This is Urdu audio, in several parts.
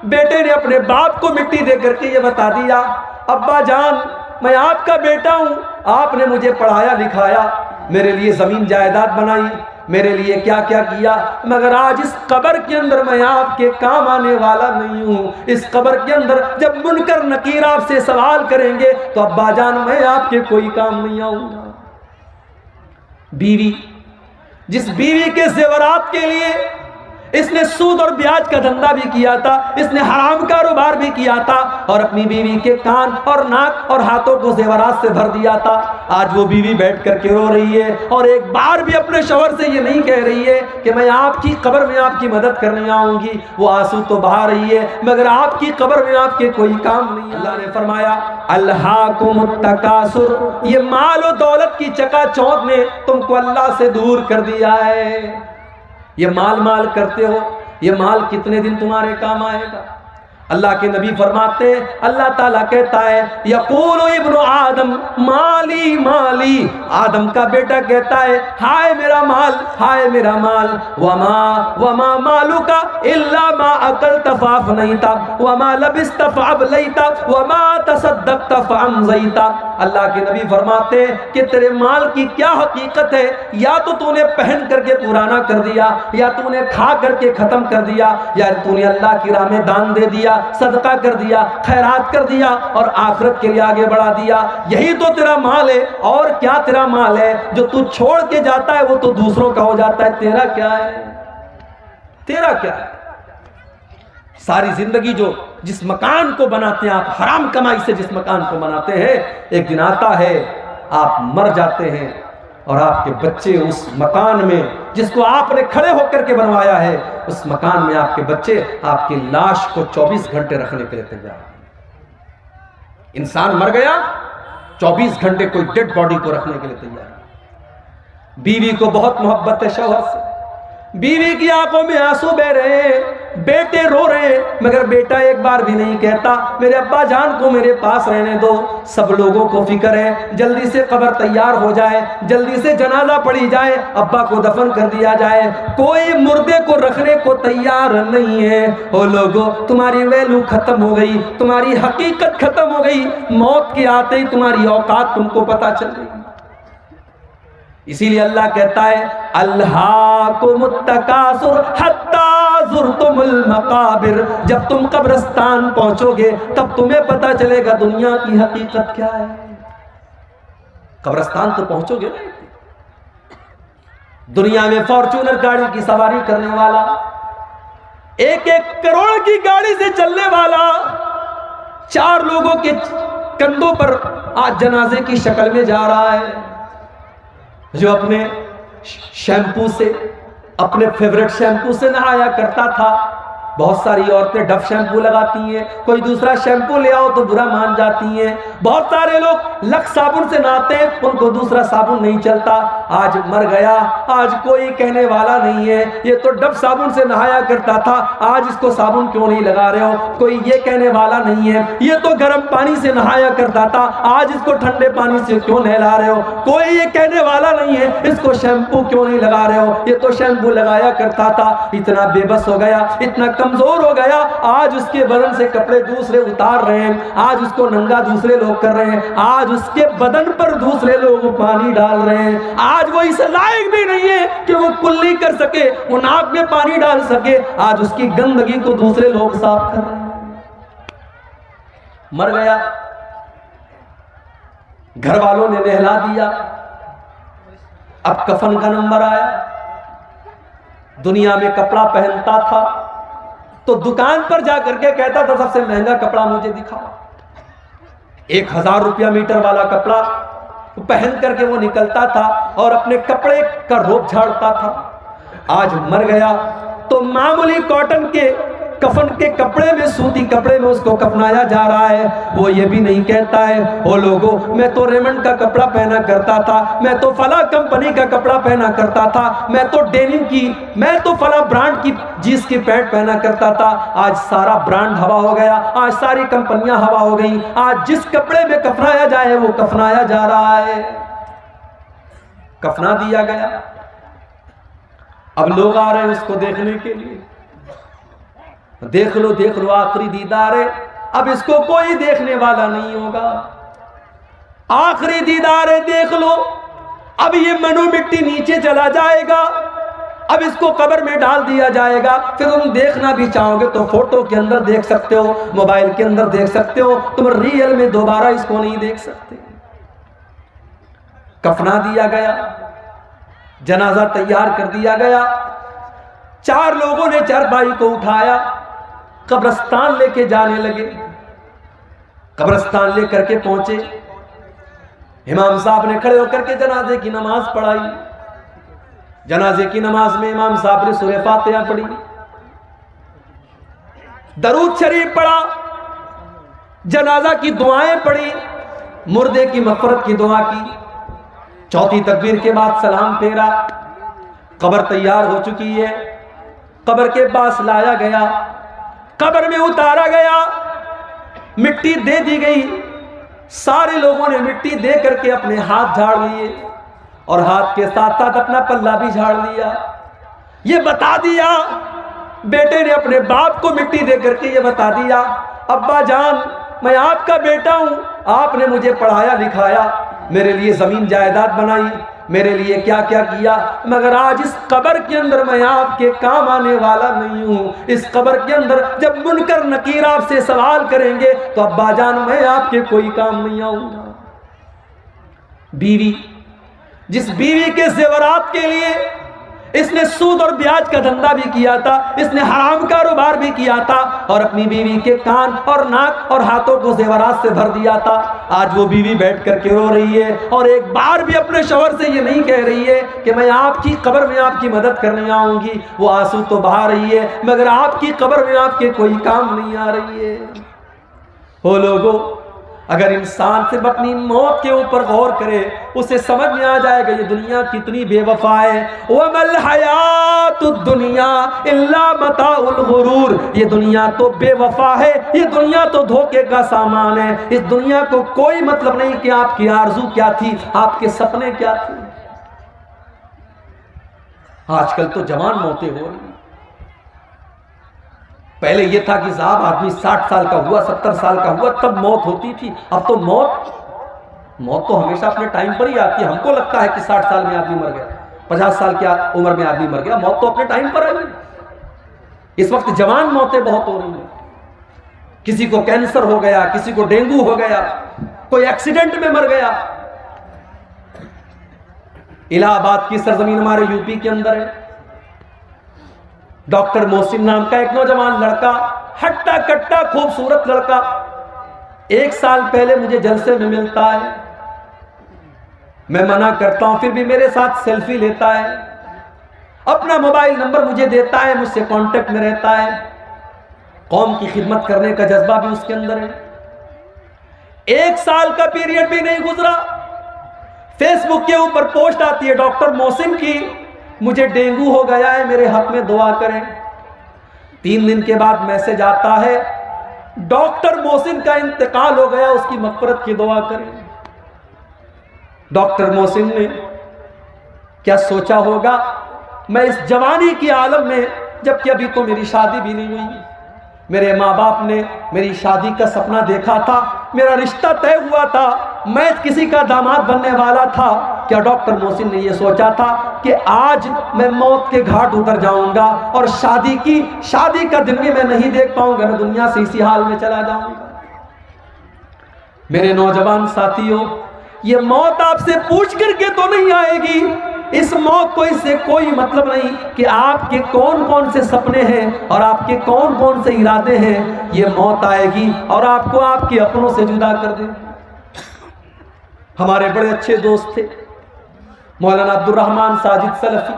بیٹے نے اپنے باپ کو مٹی دے کر کے یہ بتا دیا، ابا جان میں آپ کا بیٹا ہوں، آپ نے مجھے پڑھایا لکھایا، میرے لیے زمین جائیداد بنائی، میرے لیے کیا کیا کیا، مگر آج اس قبر کے اندر میں آپ کے کام آنے والا نہیں ہوں۔ اس قبر کے اندر جب منکر نکیر آپ سے سوال کریں گے تو ابا جان میں آپ کے کوئی کام نہیں آؤں گا۔ بیوی، جس بیوی کے زیورات کے لیے اس نے سود اور بیاج کا دھندا بھی کیا تھا، اس نے حرام کاروبار بھی کیا تھا، اور اپنی بیوی کے کان اور ناک اور ہاتھوں کو زیورات سے بھر دیا تھا، آج وہ بیوی بیٹھ کر کے رو رہی ہے اور ایک بار بھی اپنے شوہر سے یہ نہیں کہہ رہی ہے کہ میں آپ کی قبر میں آپ کی مدد کرنے آؤں گی۔ وہ آنسو تو بہا رہی ہے مگر آپ کی قبر میں آپ کے کوئی کام نہیں۔ اللہ نے فرمایا الہاکم التکاثر، یہ مال و دولت کی چکا چوند نے تم کو اللہ سے دور کر دیا ہے۔ یہ مال مال کرتے ہو، یہ مال کتنے دن تمہارے کام آئے گا؟ اللہ کے نبی فرماتے ہیں، اللہ تعالیٰ کہتا ہے یقول ابن آدم مالی مالی، آدم کا بیٹا کہتا ہے ہائے میرا مال، ہائے میرا مال، وما مالک الا ما اکلت فافنیت وما لبست فابلیت وما تصدقت فامضیت۔ اللہ کے نبی فرماتے ہیں کہ تیرے مال کی کیا حقیقت ہے، یا تو نے پہن کر کے پرانا کر دیا، یا تو نے کھا کر کے ختم کر دیا، یا تو نے اللہ کی راہ میں دان دے دیا، صدقہ کر دیا، خیرات کر دیا اور آخرت کے لیے آگے بڑھا دیا، یہی تو تیرا مال ہے۔ اور کیا تیرا مال ہے؟ جو تو چھوڑ کے جاتا ہے وہ تو دوسروں کا ہو جاتا ہے، تیرا کیا ہے؟ تیرا کیا ہے؟ ساری زندگی جس مکان کو بناتے ہیں آپ، حرام کمائی سے جس مکان کو بناتے ہیں، ایک دن آتا ہے آپ مر جاتے ہیں اور آپ کے بچے اس مکان میں جس کو آپ نے کھڑے ہو کر کے بنوایا ہے، اس مکان میں آپ کے بچے آپ کی لاش کو 24 گھنٹے رکھنے کے لیے تیار ہیں۔ انسان مر گیا، 24 گھنٹے کوئی ڈیڈ باڈی کو رکھنے کے لیے تیار ہے۔ بیوی کو بہت محبت ہے شوہر سے، بیوی کی آنکھوں میں آنسو بہ رہے ہیں، بیٹے رو رہے ہیں، مگر بیٹا ایک بار بھی نہیں کہتا میرے ابا جان کو میرے پاس رہنے دو۔ سب لوگوں کو فکر ہے جلدی سے قبر تیار ہو جائے، جلدی سے جنازہ پڑھی جائے، ابا کو دفن کر دیا جائے، کوئی مردے کو رکھنے کو تیار نہیں ہے۔ او لوگوں، تمہاری ویلو ختم ہو گئی، تمہاری حقیقت ختم ہو گئی، موت کے آتے ہی تمہاری اوقات تم کو پتہ چل گئی۔ اسی لیے اللہ کہتا ہے الہاکم التکاثر حتی زرتم المقابر، جب تم قبرستان پہنچو گے تب تمہیں پتہ چلے گا دنیا کی حقیقت کیا ہے۔ قبرستان تو پہنچو گے نا، دنیا میں فارچونر گاڑی کی سواری کرنے والا، 1 کروڑ کی گاڑی سے چلنے والا، 4 لوگوں کے کندھوں پر آج جنازے کی شکل میں جا رہا ہے، جو اپنے شیمپو سے، اپنے فیورٹ شیمپو سے نہایا کرتا تھا۔ بہت ساری عورتیں ڈف شیمپو لگاتی ہیں، کوئی دوسرا شیمپو لے آؤ تو برا مان جاتی ہیں، بہت سارے لوگ لکس صابن سے نہاتے ہیں، ان کو دوسرا صابن نہیں چلتا۔ آج مر گیا، آج کوئی کہنے والا نہیں ہے یہ تو ڈف صابن سے نہایا کرتا تھا، آج اس کو صابن کیوں نہیں لگا رہے ہو، کوئی یہ کہنے والا نہیں ہے یہ تو گرم پانی سے نہایا کرتا تھا، آج اس کو ٹھنڈے پانی سے کیوں نہلا رہے ہو، کوئی یہ کہنے والا نہیں ہے اس کو شیمپو کیوں نہیں لگا رہے ہو، یہ تو شیمپو لگایا کرتا تھا۔ اتنا بے بس ہو گیا، اتنا کمزور ہو گیا، آج اس کے بدن سے کپڑے دوسرے اتار رہے ہیں، آج اس کو ننگا دوسرے لوگ کر رہے ہیں، آج اس کے بدن پر دوسرے لوگ پانی ڈال رہے ہیں، آج وہ اس لائق بھی نہیں ہے کہ وہ کلی کر سکے، وہ ناک میں پانی ڈال سکے، آج اس کی گندگی کو دوسرے لوگ صاف کر رہے ہیں۔ مر گیا، گھر والوں نے نہلا دیا، اب کفن کا نمبر آیا۔ دنیا میں کپڑا پہنتا تھا تو دکان پر جا کر کے کہتا تھا سب سے مہنگا کپڑا مجھے دکھاؤ، 1000 روپیہ میٹر والا کپڑا پہن کر کے وہ نکلتا تھا اور اپنے کپڑے کا روپ جھاڑتا تھا۔ آج مر گیا تو معمولی کاٹن کے کفن کے کپڑے میں، سوتی کپڑے میں اس کو کفنایا جا رہا ہے۔ وہ یہ بھی نہیں کہتا ہے او لوگوں میں تو ریمنڈ کا کپڑا پہنا کرتا تھا، میں تو فلاں کمپنی کا کپڑا پہنا کرتا تھا، میں تو ڈینم کی، میں تو فلاں برانڈ کی جینس کی پینٹ پہنا کرتا تھا۔ آج سارا برانڈ ہوا ہو گیا، آج ساری کمپنیاں ہوا ہو گئی، آج جس کپڑے میں کفنایا جائے وہ کفنایا جا رہا ہے۔ کفنا دیا گیا، اب لوگ آ رہے ہیں اس کو دیکھنے کے لیے، دیکھ لو آخری دیدار ہے، اب اس کو کوئی دیکھنے والا نہیں ہوگا، آخری دیدار ہے، دیکھ لو، اب یہ منو مٹی نیچے چلا جائے گا، اب اس کو قبر میں ڈال دیا جائے گا، پھر تم دیکھنا بھی چاہو گے تو فوٹو کے اندر دیکھ سکتے ہو، موبائل کے اندر دیکھ سکتے ہو، تم ریئل میں دوبارہ اس کو نہیں دیکھ سکتے۔ کفنا دیا گیا، جنازہ تیار کر دیا گیا، 4 لوگوں نے چارپائی کو اٹھایا، قبرستان لے کے جانے لگے، قبرستان لے کر کے پہنچے، امام صاحب نے کھڑے ہو کر کے جنازے کی نماز پڑھائی، جنازے کی نماز میں امام صاحب نے سورہ فاتحہ پڑھی، درود شریف پڑھا، جنازہ کی دعائیں پڑھی، مردے کی مغفرت کی دعا کی، چوتھی تکبیر کے بعد سلام پھیرا، قبر تیار ہو چکی ہے، قبر کے پاس لایا گیا، قبر میں اتارا گیا، مٹی دے دی گئی، سارے لوگوں نے مٹی دے کر کے اپنے ہاتھ جھاڑ لیے اور ہاتھ کے ساتھ ساتھ اپنا پلہ بھی جھاڑ لیا۔ یہ بتا دیا، بیٹے نے اپنے باپ کو مٹی دے کر کے یہ بتا دیا، ابا جان میں آپ کا بیٹا ہوں، آپ نے مجھے پڑھایا لکھایا، میرے لیے زمین جائیداد بنائی، میرے لیے کیا کیا کیا، مگر آج اس قبر کے اندر میں آپ کے کام آنے والا نہیں ہوں، اس قبر کے اندر جب منکر نکیر آپ سے سوال کریں گے تو ابا جان میں آپ کے کوئی کام نہیں آؤں گا۔ بیوی، جس بیوی کے زیورات کے لیے اس نے سود اور بیاج کا دھندا بھی کیا تھا، اس نے حرام کاروبار بھی کیا تھا اور اپنی بیوی کے کان اور ناک اور ہاتھوں کو زیورات سے بھر دیا تھا، آج وہ بیوی بیٹھ کر کے رو رہی ہے اور ایک بار بھی اپنے شوہر سے یہ نہیں کہہ رہی ہے کہ میں آپ کی قبر میں آپ کی مدد کرنے آؤں گی، وہ آنسو تو بہا رہی ہے مگر آپ کی قبر میں آپ کے کوئی کام نہیں آ رہی ہے۔ وہ لوگوں، اگر انسان صرف اپنی موت کے اوپر غور کرے اسے سمجھ میں آ جائے گا یہ دنیا کتنی بے وفا ہے۔ وَمَا الْحَيَاةُ الدُّنْيَا إِلَّا مَتَاعُ الْغُرُورِ، یہ دنیا تو بے وفا ہے، یہ دنیا تو دھوکے کا سامان ہے، اس دنیا کو کوئی مطلب نہیں کہ آپ کی آرزو کیا تھی، آپ کے سپنے کیا تھے۔ آج کل تو جوان موتیں ہو رہی ہیں، پہلے یہ تھا کہ صاحب آدمی 60 سال کا ہوا، 70 سال کا ہوا تب موت ہوتی تھی، اب تو موت تو ہمیشہ اپنے ٹائم پر ہی آتی ہے۔ ہم کو لگتا ہے کہ 60 سال میں آدمی مر گیا، 50 سال کی عمر میں آدمی مر گیا، موت تو اپنے ٹائم پر آئی۔ اس وقت جوان موتیں بہت ہو رہی ہیں، کسی کو کینسر ہو گیا، کسی کو ڈینگو ہو گیا، کوئی ایکسیڈنٹ میں مر گیا۔ الہ آباد کی سرزمین ہمارے یوپی کے اندر ہے، ڈاکٹر محسن نام کا ایک نوجوان لڑکا، ہٹا کٹا خوبصورت لڑکا، 1 سال پہلے مجھے جلسے میں ملتا ہے، میں منع کرتا ہوں پھر بھی میرے ساتھ سیلفی لیتا ہے، اپنا موبائل نمبر مجھے دیتا ہے، مجھ سے کانٹیکٹ میں رہتا ہے، قوم کی خدمت کرنے کا جذبہ بھی اس کے اندر ہے۔ 1 سال کا پیریڈ بھی نہیں گزرا، فیس بک کے اوپر پوسٹ آتی ہے ڈاکٹر محسن کی، مجھے ڈینگو ہو گیا ہے، میرے حق میں دعا کریں۔ 3 دن کے بعد میسج آتا ہے ڈاکٹر محسن کا انتقال ہو گیا، اس کی مغفرت کی دعا کریں۔ ڈاکٹر محسن نے کیا سوچا ہوگا میں اس جوانی کی عالم میں، جبکہ ابھی تو میری شادی بھی نہیں ہوئی، میرے ماں باپ نے میری شادی کا سپنا دیکھا تھا، میرا رشتہ طے ہوا تھا، میں کسی کا داماد بننے والا تھا، کیا ڈاکٹر محسن نے یہ سوچا تھا کہ آج میں موت کے گھاٹ اتر جاؤں گا اور شادی کا دن بھی میں نہیں دیکھ پاؤں گا، میں دنیا سے اسی حال میں چلا جاؤں گا۔ میرے نوجوان ساتھیوں، یہ موت آپ سے پوچھ کر کے تو نہیں آئے گی، اس موت کو اس سے کوئی مطلب نہیں کہ آپ کے کون کون سے سپنے ہیں اور آپ کے کون کون سے ارادے ہیں، یہ موت آئے گی اور آپ کو آپ کے اپنوں سے جدا کر دے گی۔ ہمارے بڑے اچھے دوست تھے مولانا عبد الرحمن ساجد سلفی،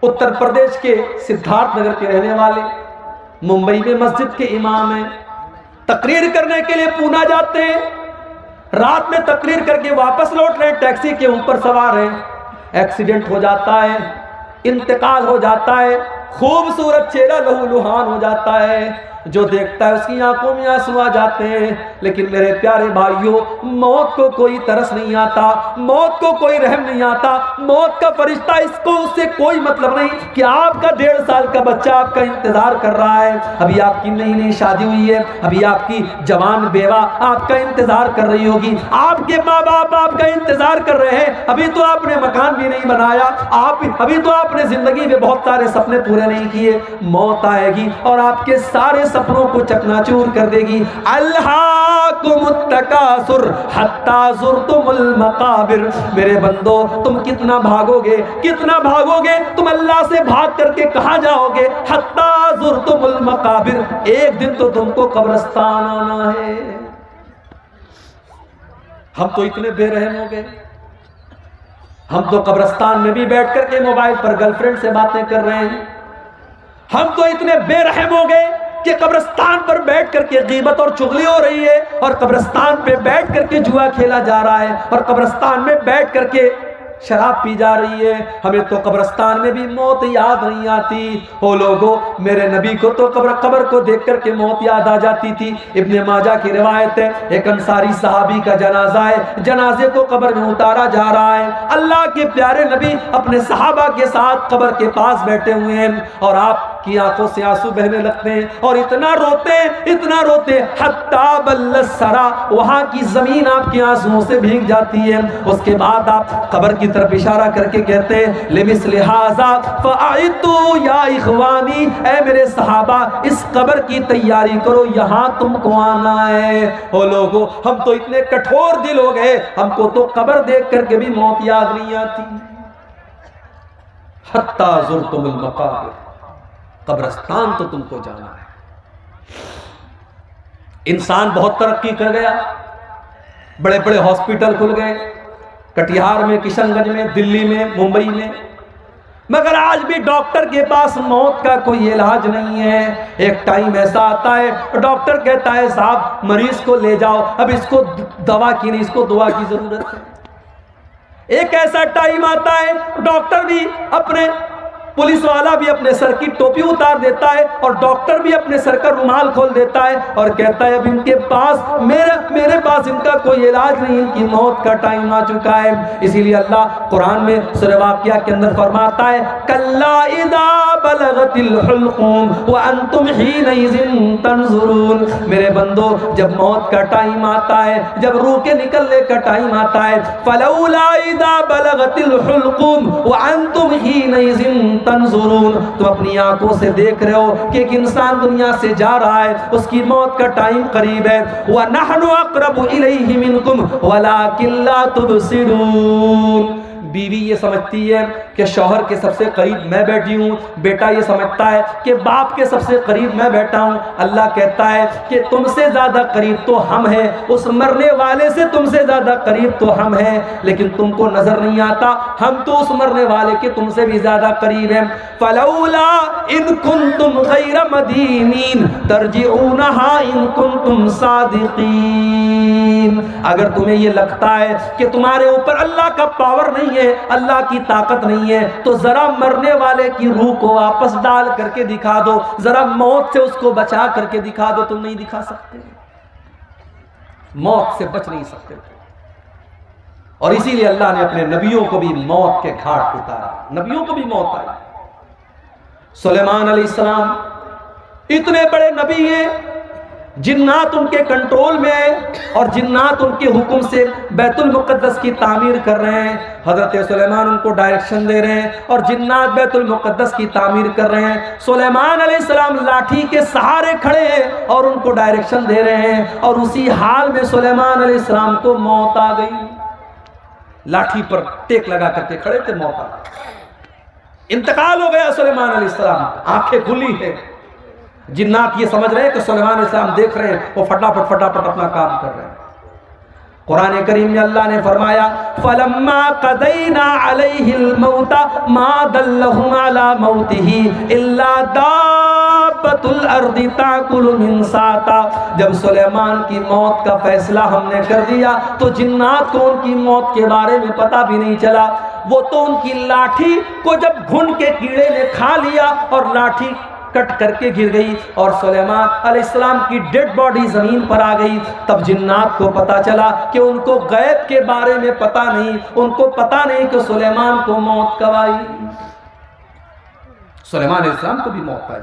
اتر پردیش کے سدھارتھ نگر کے رہنے والے، ممبئی میں مسجد کے امام ہیں، تقریر کرنے کے لیے پونا جاتے ہیں، رات میں تقریر کر کے واپس لوٹ رہے ہیں، ٹیکسی کے اوپر سوار ہیں، ایکسیڈنٹ ہو جاتا ہے، انتقال ہو جاتا ہے، خوبصورت چہرہ لہو لہان ہو جاتا ہے، جو دیکھتا ہے اس کی آنکھوں میں آنسو آ جاتے ہیں. لیکن میرے پیارے بھائیوں، موت کو کوئی ترس نہیں آتا، موت کو کوئی رحم نہیں آتا. موت کا فرشتہ اس سے کوئی مطلب نہیں کہ آپ کا 1.5 سال کا بچہ آپ کا انتظار کر رہا ہے، ابھی آپ کی نئی شادی ہوئی ہے، ابھی آپ کی جوان بیوہ آپ کا انتظار کر رہی ہوگی، آپ کے ماں باپ آپ کا انتظار کر رہے ہیں، ابھی تو آپ نے مکان بھی نہیں بنایا، ابھی تو آپ نے زندگی میں بہت سارے سپنے پورے نہیں کیے. موت آئے گی اور آپ کے سارے سپنوں کو چکناچور کر دے گی. الہاکم التکاثر حتی زرتم المقابر. میرے بندو، تم کتنا بھاگو گے، کتنا بھاگو گے، تم اللہ سے بھاگ کر کے کہاں جاؤ گے؟ حتی زرتم المقابر. ایک دن تو تم کو قبرستان آنا ہے. ہم تو اتنے بے رحم ہو گئے، ہم تو قبرستان میں بھی بیٹھ کر کے موبائل پر گرل فرینڈ سے باتیں کر رہے ہیں. ہم تو اتنے بے رحم ہو گئے کہ قبرستان پر بیٹھ کر کے غیبت اور چغلی ہو رہی ہے، اور قبرستان پہ بیٹھ کر کے جوا کھیلا جا رہا ہے، اور قبرستان میں بیٹھ کر کے شراب پی جا رہی ہے. ہمیں تو قبرستان میں بھی موت یاد نہیں آتی. او لوگو، میرے نبی کو تو قبر کو دیکھ کر کے موت یاد آ جاتی تھی. ابن ماجہ کی روایت ہے، ایک انصاری صحابی کا جنازہ ہے، جنازے کو قبر میں اتارا جا رہا ہے. اللہ کے پیارے نبی اپنے صحابہ کے ساتھ قبر کے پاس بیٹھے ہوئے ہیں، اور آپ کی آنکھوں سے آنسو بہنے لگتے ہیں، اور اتنا روتے حتی بل الثری، وہاں کی زمین آپ کے آنسوؤں سے بھیگ جاتی ہے. اس کے بعد آپ قبر کی طرف اشارہ کر کے کہتے ہیں، لمثل ھذا فاعدوا یا اخوانی، اے میرے صحابہ اس قبر کی تیاری کرو، یہاں تم کو آنا ہے. او لوگو، ہم تو اتنے کٹھور دل ہو گئے، ہم کو تو قبر دیکھ کر کے بھی موت یاد نہیں آتی. حتی زرتم المقابر، قبرستان تو تم کو جانا ہے. انسان بہت ترقی کر گیا، بڑے بڑے ہاسپٹل کھل گئے، کٹیہار میں، کشن گنج میں، دلی میں، ممبئی میں، مگر آج بھی ڈاکٹر کے پاس موت کا کوئی علاج نہیں ہے. ایک ٹائم ایسا آتا ہے، ڈاکٹر کہتا ہے صاحب مریض کو لے جاؤ، اب اس کو دوا کی نہیں، اس کو دعا کی ضرورت ہے. ایک ایسا ٹائم آتا ہے، ڈاکٹر بھی اپنے، پولیس والا بھی اپنے سر کی ٹوپی اتار دیتا ہے، اور ڈاکٹر بھی اپنے سر کا رومال کھول دیتا ہے اور کہتا ہے اب ان کے پاس میرے پاس ان کا کوئی علاج نہیں، ان کی موت کا ٹائم آ چکا ہے. اسی لیے اللہ قرآن میں سورہ واقعہ کے اندر فرماتا ہے، کلا اذا بلغت الحلقوم وانتم حینئذ تنظرون. میرے بندو، جب موت کا ٹائم آتا ہے، جب روح کے نکلنے کا ٹائم آتا ہے، فلولا اذا بلغت الحلقوم وانتم حینئذ تنظرون، تم اپنی آنکھوں سے دیکھ رہے ہو کہ ایک انسان دنیا سے جا رہا ہے، اس کی موت کا ٹائم قریب ہے. وَنَحْنُ أَقْرَبُ إِلَيْهِ مِنْكُمْ وَلَكِنْ لَا تُبْصِرُونَ. بیوی یہ سمجھتی ہے کہ شوہر کے سب سے قریب میں بیٹھی ہوں، بیٹا یہ سمجھتا ہے کہ باپ کے سب سے قریب میں بیٹھا ہوں. اللہ کہتا ہے کہ تم سے زیادہ قریب تو ہم ہیں، اس مرنے والے سے تم سے زیادہ قریب تو ہم ہیں، لیکن تم کو نظر نہیں آتا، ہم تو اس مرنے والے کے تم سے بھی زیادہ قریب ہیں. فلولا ان کنتم غیر مدینین ترجعونها ان کنتم صادقین. اگر تمہیں یہ لگتا ہے کہ تمہارے اوپر اللہ کا پاور نہیں ہے، اللہ کی طاقت نہیں ہے، تو ذرا مرنے والے کی روح کو واپس ڈال کر کے دکھا دو، ذرا موت سے اس کو بچا کر کے دکھا دو. تم نہیں دکھا سکتے، موت سے بچ نہیں سکتے. اور اسی لیے اللہ نے اپنے نبیوں کو بھی موت کے گھاٹ اتارا، نبیوں کو بھی موت آئی. سلیمان علیہ السلام اتنے بڑے نبی ہیں، جنات ان کے کنٹرول میں ہیں، اور جنات ان کے حکم سے بیت المقدس کی تعمیر کر رہے ہیں. حضرت سلیمان ان کو ڈائریکشن دے رہے ہیں، اور جنات بیت المقدس کی تعمیر کر رہے ہیں. سلیمان علیہ السلام لاٹھی کے سہارے کھڑے ہیں اور ان کو ڈائریکشن دے رہے ہیں، اور اسی حال میں سلیمان علیہ السلام کو موت آ گئی. لاٹھی پر ٹیک لگا کر کے کھڑے تھے، موت آ گئی، انتقال ہو گیا سلیمان علیہ السلام. آنکھیں کھلی ہیں، جنات یہ سمجھ رہے ہیں کہ سلیمان علیہ السلام دیکھ رہے ہیں، وہ فٹافٹ اپنا کام کر رہے ہیں. قرآن کریم میں اللہ نے فرمایا فَلَمَّا قَضَيْنَا عَلَيْهِ الْمَوْتَ مَا دَلَّهُمْ عَلَى مَوْتِهِ إِلَّا دَابَّةُ الْأَرْضِ تَأْكُلُ مِنْ سَأْتَهِ. جب سلیمان کی موت کا فیصلہ ہم نے کر دیا تو جنات کو ان کی موت کے بارے میں پتہ بھی نہیں چلا. وہ تو ان کی لاٹھی کو جب گھن کے کیڑے نے کھا لیا اور لاٹھی کٹ کر کے گر گئی اور سلیمان علیہ السلام کی ڈیڈ باڈی زمین پر آ گئی. تب جنات کو پتا چلا کہ ان کو غیب کے بارے میں پتا نہیں، ان کو پتا نہیں کہ سلیمان کو موت کب آئی. سلیمان علیہ السلام کو بھی موت آئی.